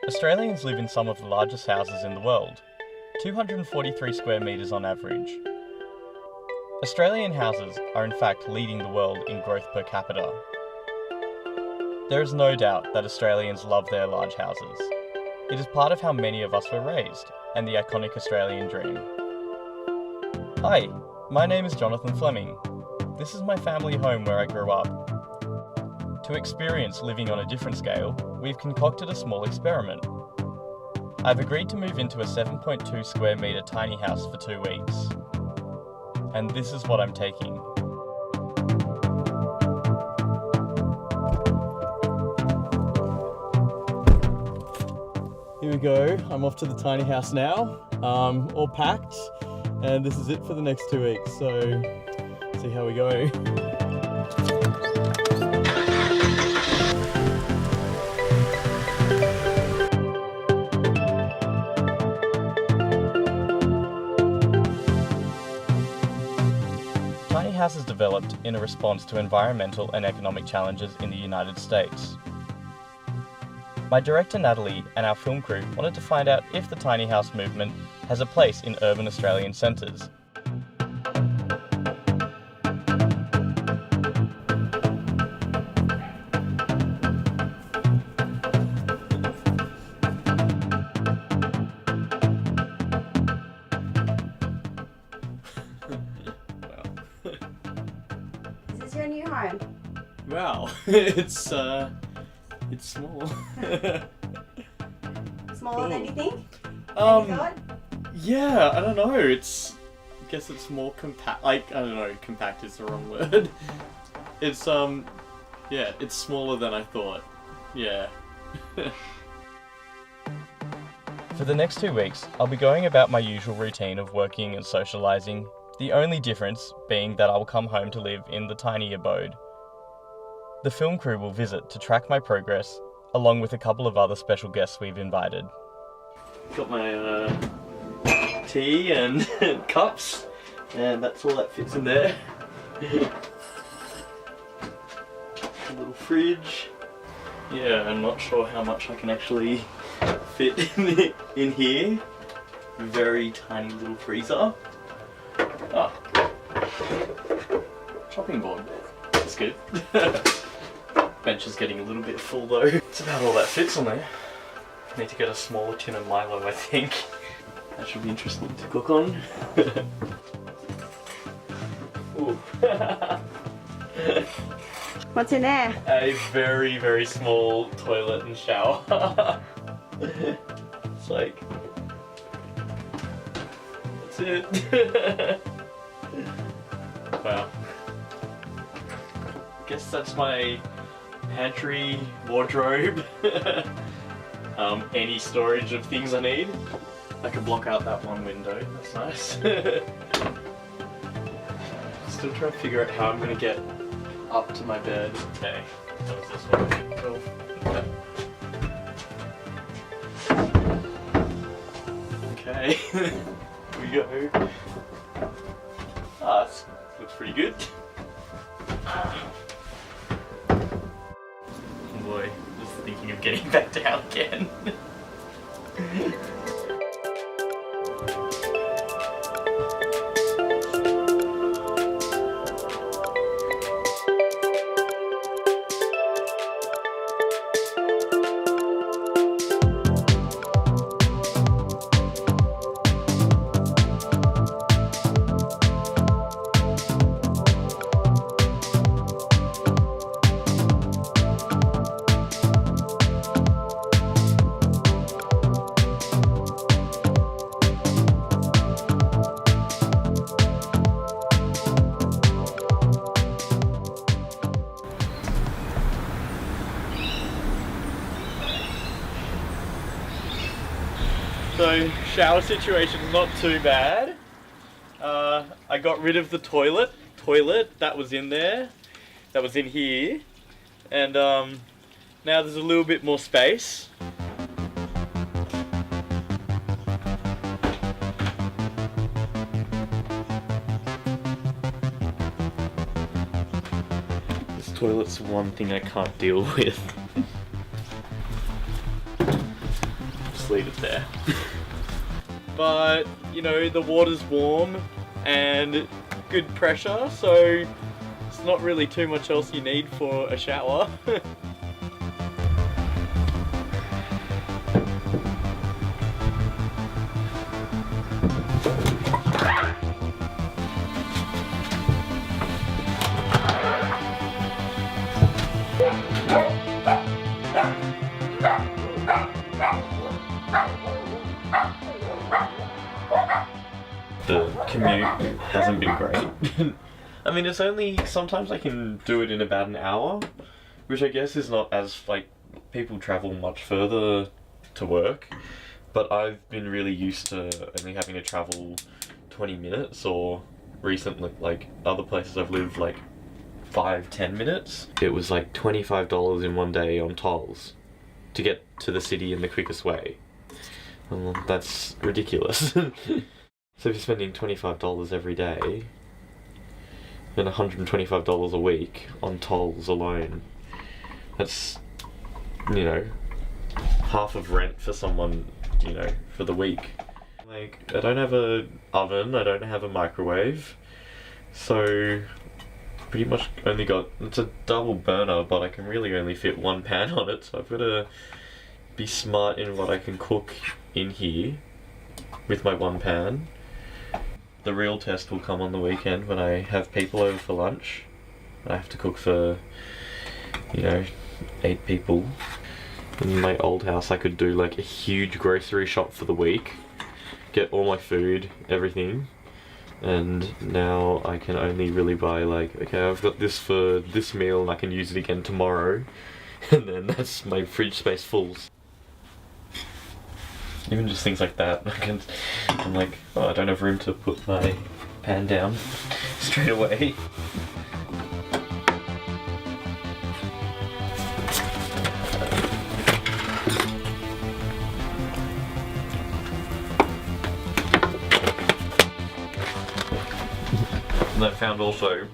Australians live in some of the largest houses in the world, 243 square metres on average. Australian houses are in fact leading the world in growth per capita. There is no doubt that Australians love their large houses. It is part of how many of us were raised, and the iconic Australian dream. Hi, my name is Jonathan Fleming. This is my family home where I grew up. To experience living on a different scale, we've concocted a small experiment. I've agreed to move into a 7.2 square metre tiny house for 2 weeks. And this is what I'm taking. Here we go, I'm off to the tiny house now, all packed, and this is it for the next 2 weeks, so see how we go. Tiny House is developed in a response to environmental and economic challenges in the United States. My director Natalie and our film crew wanted to find out if the tiny house movement has a place in urban Australian centres. Is this your new home? Wow, it's small. Smaller than you think? Yeah, I don't know. I guess it's more compact. I don't know. Compact is the wrong word. It's yeah, it's smaller than I thought. Yeah. For the next 2 weeks, I'll be going about my usual routine of working and socialising. The only difference being that I will come home to live in the tiny abode. The film crew will visit to track my progress, along with a couple of other special guests we've invited. Got my tea and cups, and that's all that fits in there. A little fridge. Yeah, I'm not sure how much I can actually fit in here. Very tiny little freezer. Oh, chopping board. That's good. Bench is getting a little bit full though. It's about all that fits on there. Need to get a smaller tin of Milo, I think. That should be interesting to cook on. Ooh. What's in there? A very, very small toilet and shower. It's like... that's it. Wow. Guess that's my pantry, wardrobe. Any storage of things I need. I can block out that one window, that's nice. Still trying to figure out how I'm gonna get up to my bed. Okay, that was this one. Cool. Okay, here we go. Ah, this looks pretty good. Boy, just thinking of getting back down again. So, shower situation's not too bad. I got rid of the toilet that was in there, that was in here, and now there's a little bit more space. toilet's one thing I can't deal with. litres there. But, you know, the water's warm and good pressure, so it's not really too much else you need for a shower. The commute hasn't been great. I mean, it's only, sometimes I can do it in about an hour, which I guess is not as, like, people travel much further to work, but I've been really used to only having to travel 20 minutes, or recently, like, other places I've lived, like, 5-10 minutes. It was like $25 in one day on tolls to get to the city in the quickest way. Well, that's ridiculous. So if you're spending $25 every day and $125 a week on tolls alone, that's, you know, half of rent for someone, you know, for the week. Like, I don't have an oven, I don't have a microwave, so pretty much only got, it's a double burner, but I can really only fit one pan on it, so I've got to be smart in what I can cook in here with my one pan. The real test will come on the weekend when I have people over for lunch. I have to cook for, you know, 8 people. In my old house I could do like a huge grocery shop for the week, get all my food, everything, and now I can only really buy like, okay, I've got this for this meal and I can use it again tomorrow, and then that's my fridge space full. Even just things like that, I'm like, oh, I don't have room to put my pan down straight away. And I found also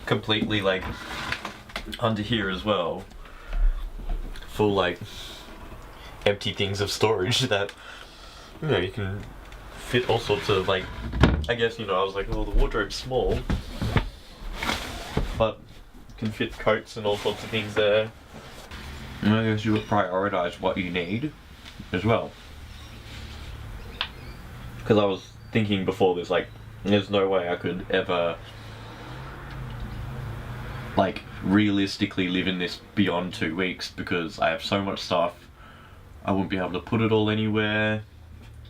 completely like under here as well, full like empty things of storage that, you know, you can fit all sorts of, like, I guess, you know, I was like, oh, the wardrobe's small, but you can fit coats and all sorts of things there. And I guess you would prioritize what you need as well. Because I was thinking before this, like, there's no way I could ever, like, realistically live in this beyond 2 weeks, because I have so much stuff. I wouldn't be able to put it all anywhere.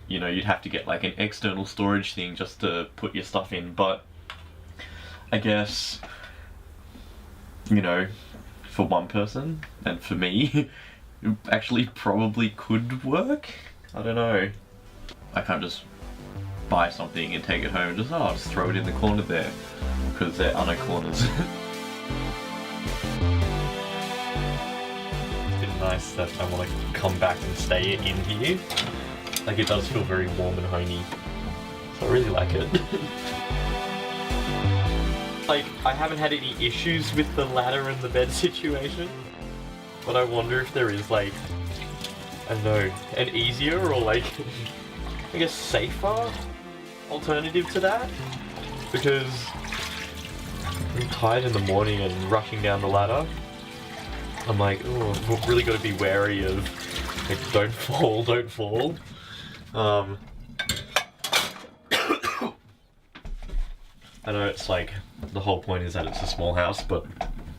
You know, you'd have to get like an external storage thing just to put your stuff in, but I guess, you know, for one person, and for me, it actually probably could work. I don't know. I can't just buy something and take it home and just, oh, I'll just throw it in the corner there, because there are no corners. Nice that I want to come back and stay in here. Like, it does feel very warm and homey, so I really like it. Like, I haven't had any issues with the ladder and the bed situation, but I wonder if there is, like, I don't know, an easier or like, I guess safer alternative to that, because I'm tired in the morning and rushing down the ladder. I'm like, oh, I've really got to be wary of, like, don't fall, don't fall. I know it's like, the whole point is that it's a small house, but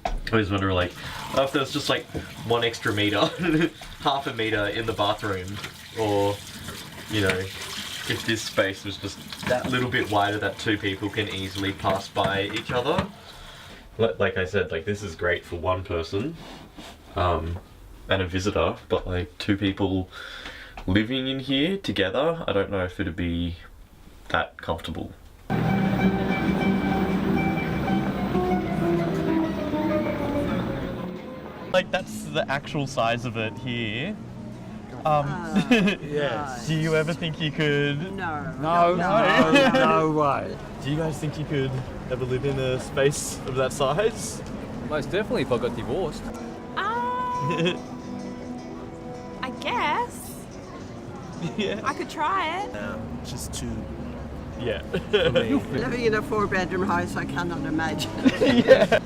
I always wonder, like, if there's just like 1 extra meter, half a meter in the bathroom, or, you know, if this space was just that little bit wider that 2 people can easily pass by each other. Like I said, like, this is great for 1 person, and a visitor, but like 2 people living in here together, I don't know if it'd be that comfortable. Like, that's the actual size of it here. Yes. Do you ever think you could... No way. Do you guys think you could ever live in a space of that size? Most definitely if I got divorced. I guess. Yeah. I could try it. Just too. Yeah. Living in a 4-bedroom house, I cannot imagine. Yeah.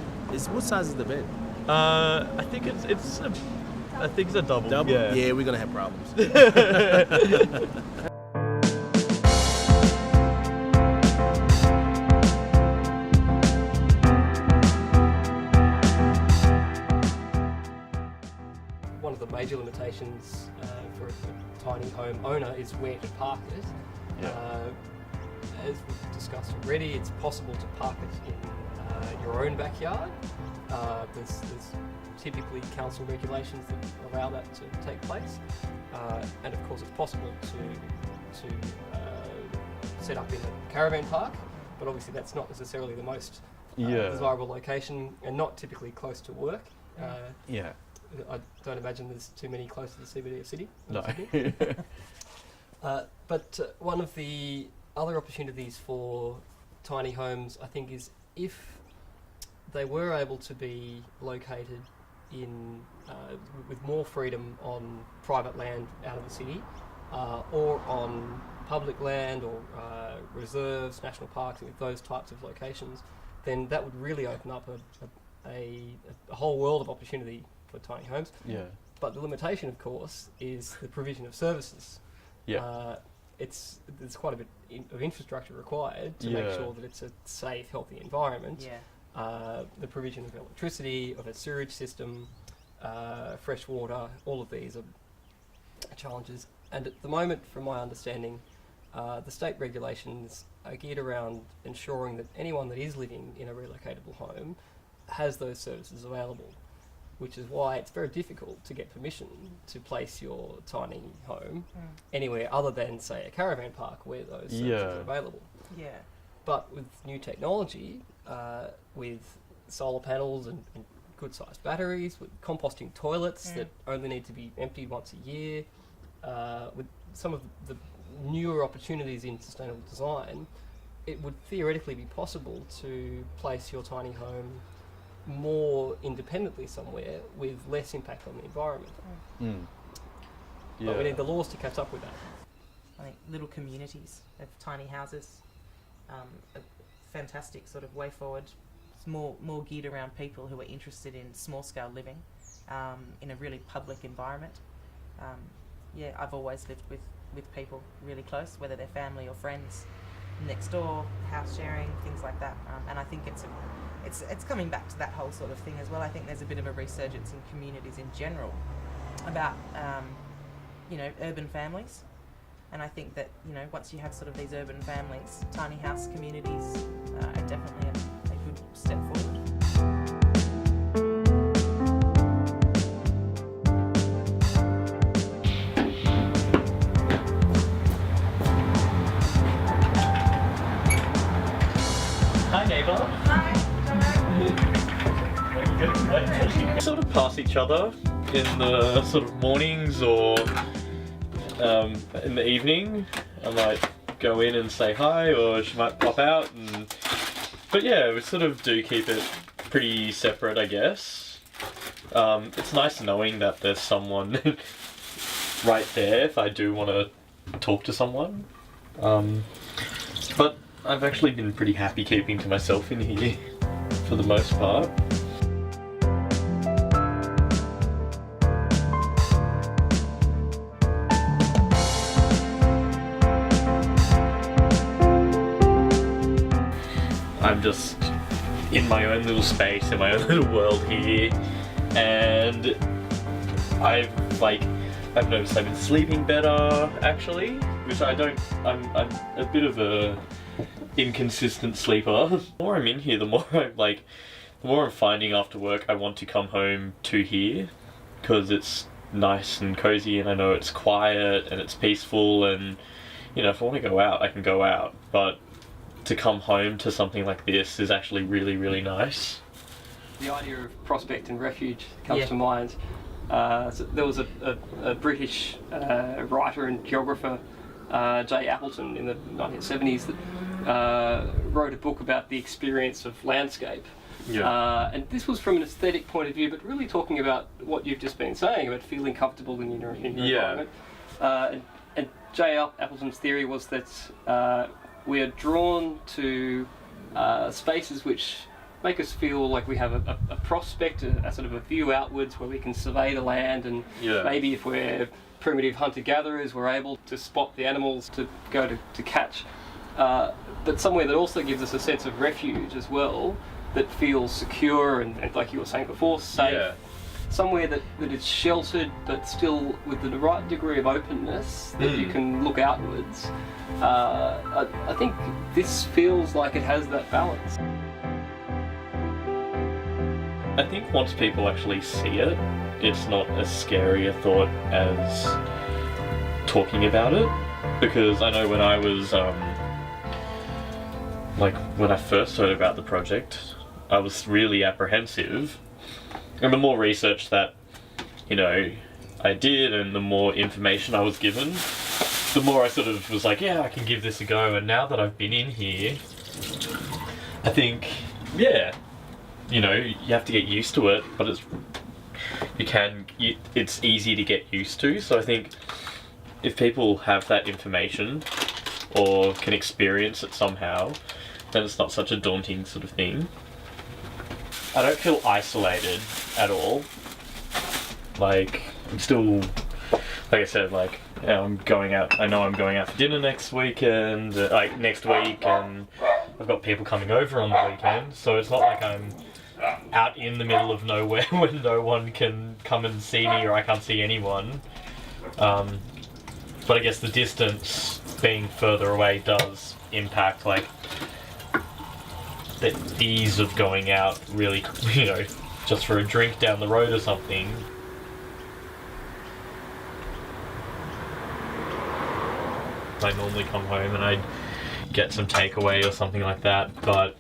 What size is the bed? I think it's a double. Double? Yeah. We're gonna have problems. One of the major limitations for a tiny home owner is where to park it. As we've discussed already, it's possible to park it in your own backyard. There's typically council regulations that allow that to take place, and of course it's possible to set up in a caravan park, but obviously that's not necessarily the most desirable location and not typically close to work. Yeah. I don't imagine there's too many close to the CBD of Sydney. No. But one of the other opportunities for tiny homes, I think, is if they were able to be located in with more freedom on private land out of the city, or on public land or reserves, national parks, with those types of locations, then that would really open up a whole world of opportunity for tiny homes. Yeah. But the limitation, of course, is the provision of services. Yeah. There's quite a bit of infrastructure required to make sure that it's a safe, healthy environment. The provision of electricity, of a sewage system, fresh water, all of these are challenges. And at the moment, from my understanding, the state regulations are geared around ensuring that anyone that is living in a relocatable home has those services available, which is why it's very difficult to get permission to place your tiny home anywhere other than, say, a caravan park where those services are available. But with new technology, with solar panels and good-sized batteries, with composting toilets that only need to be emptied once a year, with some of the newer opportunities in sustainable design, it would theoretically be possible to place your tiny home more independently somewhere with less impact on the environment. But we need the laws to catch up with that. I think little communities of tiny houses, a fantastic sort of way forward. It's more geared around people who are interested in small-scale living in a really public environment. I've always lived with people really close, whether they're family or friends, next door, house sharing, things like that. And I think it's coming back to that whole sort of thing as well. I think there's a bit of a resurgence in communities in general about urban families, and I think that once you have sort of these urban families, tiny house communities are definitely a good step forward. Hi, neighbour. Sort of pass each other in the sort of mornings or in the evening. I might go in and say hi, or she might pop out. But yeah, we sort of do keep it pretty separate, I guess. It's nice knowing that there's someone right there if I do want to talk to someone. But I've actually been pretty happy keeping to myself in here for the most part. I'm just in my own little space, in my own little world here, and I've noticed I've been sleeping better actually, which I don't. I'm a bit of a inconsistent sleeper. The more I'm in here, the more I'm finding after work I want to come home to here, because it's nice and cozy and I know it's quiet and it's peaceful, and if I want to go out I can go out, but to come home to something like this is actually really, really nice. The idea of prospect and refuge comes to mind. So there was a British writer and geographer, J. Appleton, in the 1970s that wrote a book about the experience of landscape. And this was from an aesthetic point of view, but really talking about what you've just been saying about feeling comfortable in your environment. And J. Appleton's theory was that we are drawn to spaces which make us feel like we have a prospect, a sort of a view outwards where we can survey the land, and maybe if we're primitive hunter-gatherers, we're able to spot the animals to go to catch. But somewhere that also gives us a sense of refuge as well, that feels secure and like you were saying before, safe. Yeah. Somewhere that is sheltered but still with the right degree of openness that you can look outwards. I think this feels like it has that balance. I think once people actually see it, it's not as scary a thought as talking about it. Because I know when I was, when I first heard about the project, I was really apprehensive. And the more research that, I did and the more information I was given, the more I sort of was like, yeah, I can give this a go. And now that I've been in here, I think, you have to get used to it, but it's easy to get used to. So I think if people have that information or can experience it somehow, then it's not such a daunting sort of thing. I don't feel isolated at all. I'm still, like I said, I'm going out. I know I'm going out for dinner next weekend, next week, and I've got people coming over on the weekend. So it's not like I'm out in the middle of nowhere when no one can come and see me or I can't see anyone. But I guess the distance being further away does impact the ease of going out, really, just for a drink down the road or something. I normally come home and I'd get some takeaway or something like that, but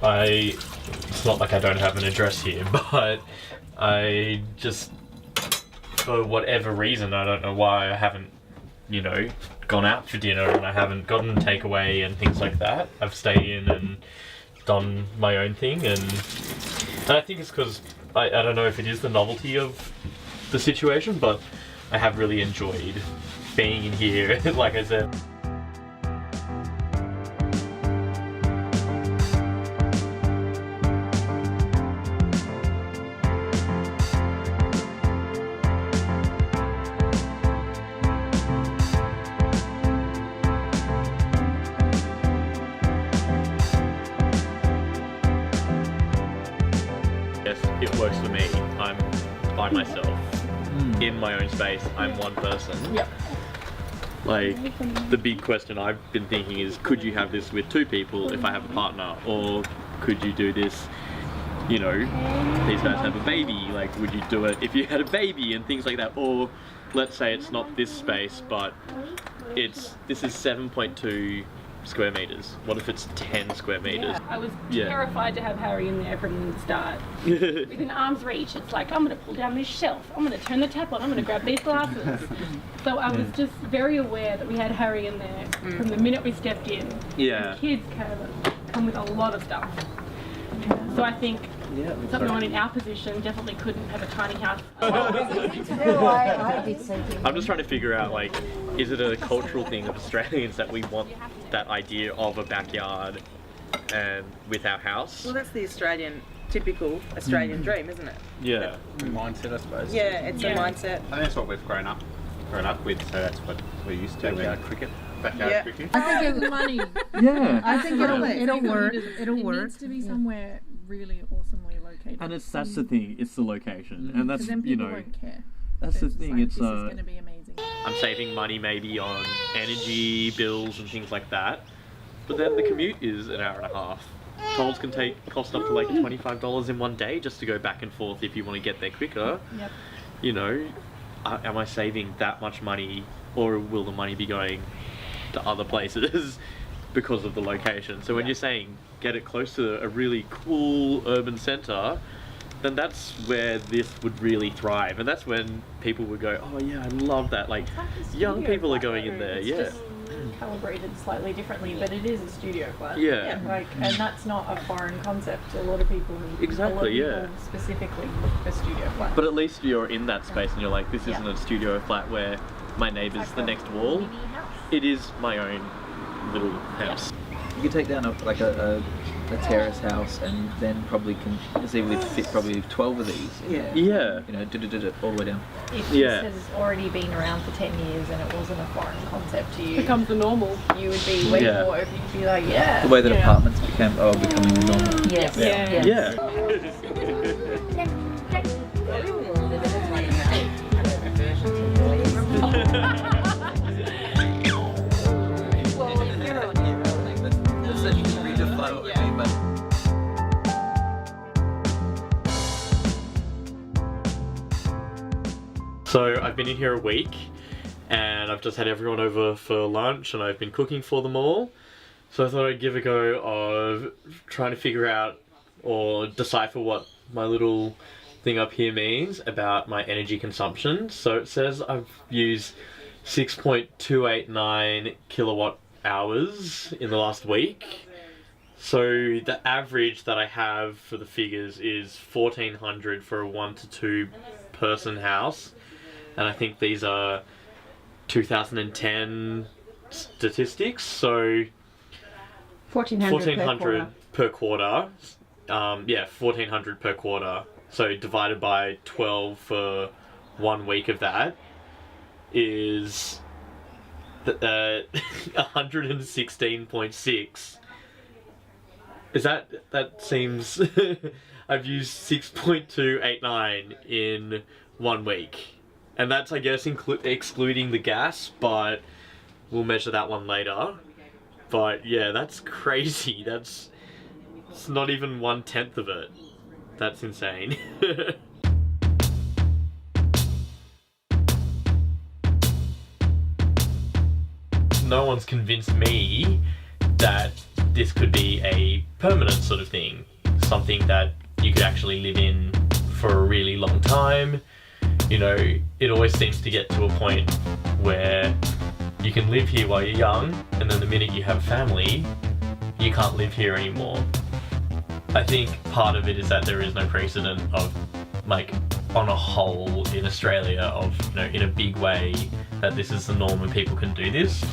it's not like I don't have an address here, but I just, for whatever reason, I don't know why, I haven't, gone out for dinner and I haven't gotten takeaway and things like that. I've stayed in and done my own thing, and I think it's because, I don't know if it is the novelty of the situation, but I have really enjoyed being in here, like I said. It works for me. I'm by myself in my own space. I'm one person. Yep. The big question I've been thinking is, could you have this with two people if I have a partner, or could you do this, these guys have a baby, would you do it if you had a baby and things like that? Or let's say it's not this space, but this is 7.2 square meters. What if it's 10 square meters? Yeah, I was terrified to have Harry in there from the start. Within arm's reach, it's like, I'm going to pull down this shelf, I'm going to turn the tap on, I'm going to grab these glasses. So I was just very aware that we had Harry in there from the minute we stepped in. Yeah. And kids come with a lot of stuff. So I think someone in our position definitely couldn't have a tiny house. I'm just trying to figure out, is it a cultural thing of Australians that we want that idea of a backyard and with our house? Well, that's the typical Australian dream, isn't it? Yeah. Mindset, I suppose. Yeah, it's a mindset. I think that's what we've grown up with, so that's what we're used to. Backyard cricket. Backyard cricket. I think it's money. Yeah. I think it'll work. It'll It work. needs to be somewhere really awesomely located. And that's the thing, it's the location. And that's, then people won't care. that's the It's thing, like, it's this is going to be amazing. I'm saving money maybe on energy bills and things like that, but then the commute is an hour and a half. Tolls can cost up to $25 in one day just to go back and forth if you want to get there quicker. Yep. Am I saving that much money, or will the money be going to other places because of the location? So when you're saying get it close to a really cool urban centre, then that's where this would really thrive, and that's when people would go, oh yeah, I love that. Young people are going in there, It's just calibrated slightly differently, but it is a studio flat. Yeah. And that's not a foreign concept to a lot of people. Exactly, a lot of people specifically look for studio flat. But at least you're in that space and you're like, this isn't a studio flat where my neighbours the next wall. It is my own little house. You could take down a terrace house and then probably conceivably fit probably 12 of these. Yeah. You know, all the way down. If this has already been around for 10 years and it wasn't a foreign concept to you, becomes the normal. You would be way more open. You'd be like, yeah. The way that apartments becoming the normal. Yes. So I've been in here a week and I've just had everyone over for lunch and I've been cooking for them all. So I thought I'd give a go of trying to figure out or decipher what my little thing up here means about my energy consumption. So it says I've used 6.289 kilowatt hours in the last week. So the average that I have for the figures is 1400 for a 1 to 2 person house. And I think these are 2010 statistics, so 1400 per quarter. Yeah, 1400 per quarter. So divided by 12 for 1 week of that is 116.6. That seems I've used 6.289 in 1 week. And that's, I guess, excluding the gas, but we'll measure that one later. But yeah, that's crazy. It's not even 1/10 of it. That's insane. No one's convinced me that this could be a permanent sort of thing. Something that you could actually live in for a really long time. You know, it always seems to get to a point where you can live here while you're young, and then the minute you have a family, you can't live here anymore. I think part of it is that there is no precedent of, like, on a whole in Australia of, you know, in a big way, that this is the norm and people can do this.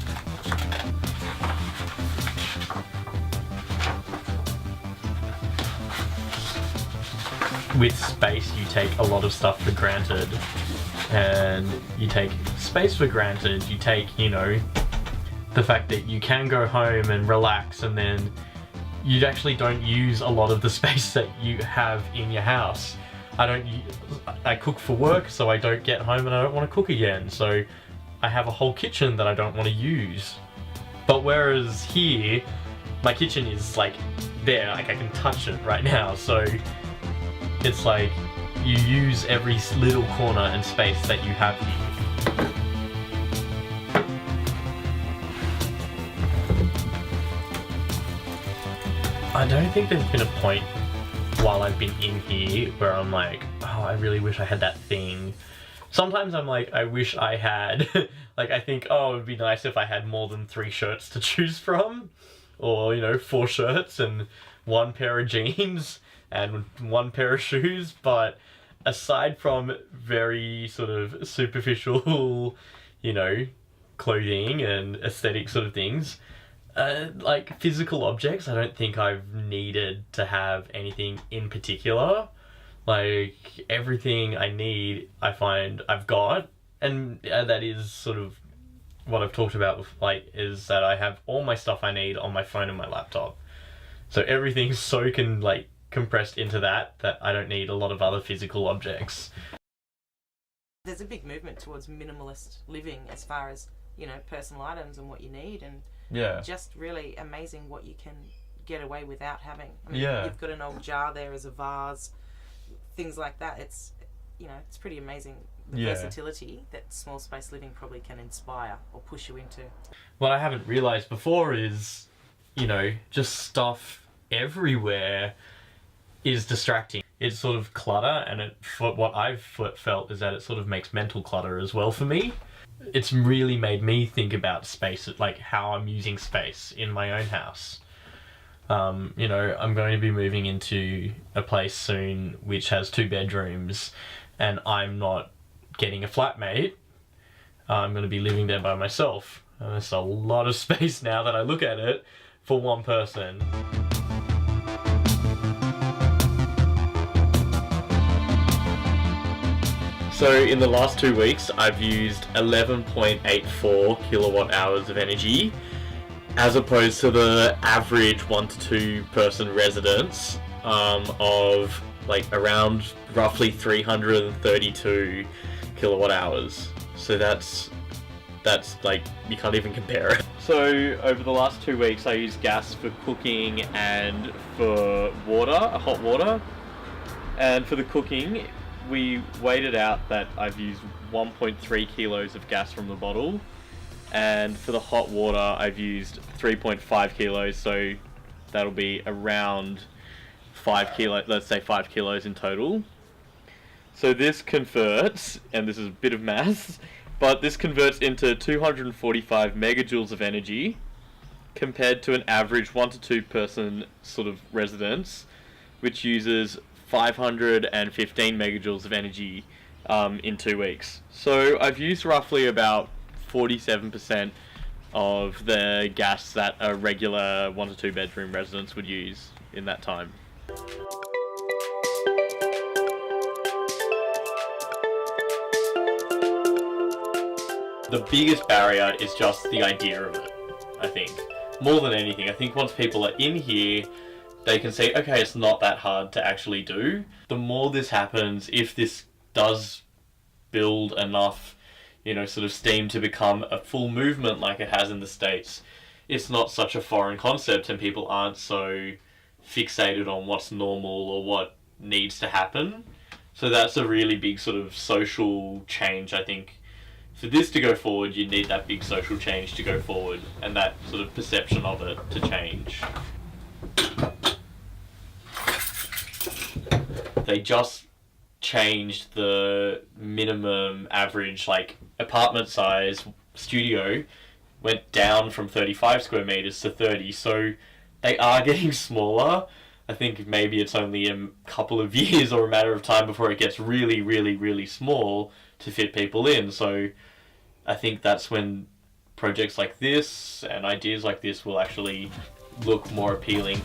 With space, you take a lot of stuff for granted, and you take space for granted. You take, you know, the fact that you can go home and relax, and then you actually don't use a lot of the space that you have in your house. I cook for work, so I don't get home and I don't want to cook again. So I have a whole kitchen that I don't want to use. But whereas here, my kitchen is like there, like I can touch it right now. So it's like you use every little corner and space that you have here. I don't think there's been a point while I've been in here where I'm like, oh, I really wish I had that thing. Sometimes I'm like, I wish I had, like I think, oh, it would be nice if I had more than 3 shirts to choose from. Or, you know, 4 shirts and 1 pair of jeans and 1 pair of shoes. But aside from very sort of superficial, you know, clothing and aesthetic sort of things, like physical objects, I don't think I've needed to have anything in particular. Like everything I need, I find I've got, and that is sort of what I've talked about, like, is that I have all my stuff I need on my phone and my laptop. So everything's so compressed into that I don't need a lot of other physical objects. There's a big movement towards minimalist living as far as, you know, personal items and what you need, and just really amazing what you can get away without having. I mean, you've got an old jar there as a vase, things like that. It's, you know, it's pretty amazing the versatility that small space living probably can inspire or push you into. What I haven't realised before is, you know, just stuff everywhere is distracting. It's sort of clutter, and what I've felt is that it sort of makes mental clutter as well for me. It's really made me think about space, like how I'm using space in my own house. You know, I'm going to be moving into a place soon which has 2 bedrooms, and I'm not getting a flatmate. I'm going to be living there by myself. And there's a lot of space now that I look at it for one person. So in the last 2 weeks, I've used 11.84 kilowatt hours of energy, as opposed to the average 1 to 2 person residence of like around roughly 332 kilowatt hours. So that's like, you can't even compare it. So over the last 2 weeks, I used gas for cooking and for water, hot water. And for the cooking, we weighed it out that I've used 1.3 kilos of gas from the bottle. And for the hot water, I've used 3.5 kilos, so that'll be around 5 kilos, let's say 5 kilos in total. So this converts, and this is a bit of maths, but this converts into 245 megajoules of energy compared to an average 1 to 2 person sort of residence, which uses 515 megajoules of energy in 2 weeks. So I've used roughly about 47% of the gas that a regular 1 to 2 bedroom residence would use in that time. The biggest barrier is just the idea of it, I think. More than anything, I think once people are in here, they can say, okay, it's not that hard to actually do. The more this happens, if this does build enough, sort of steam to become a full movement like it has in the States, it's not such a foreign concept and people aren't so fixated on what's normal or what needs to happen. So that's a really big sort of social change, I think. For this to go forward, you need that big social change to go forward and that sort of perception of it to change. They just changed the minimum average, like, apartment size studio went down from 35 square meters to 30, so they are getting smaller. I think maybe it's only a couple of years or a matter of time before it gets really, really, really small to fit people in. So I think that's when projects like this and ideas like this will actually look more appealing.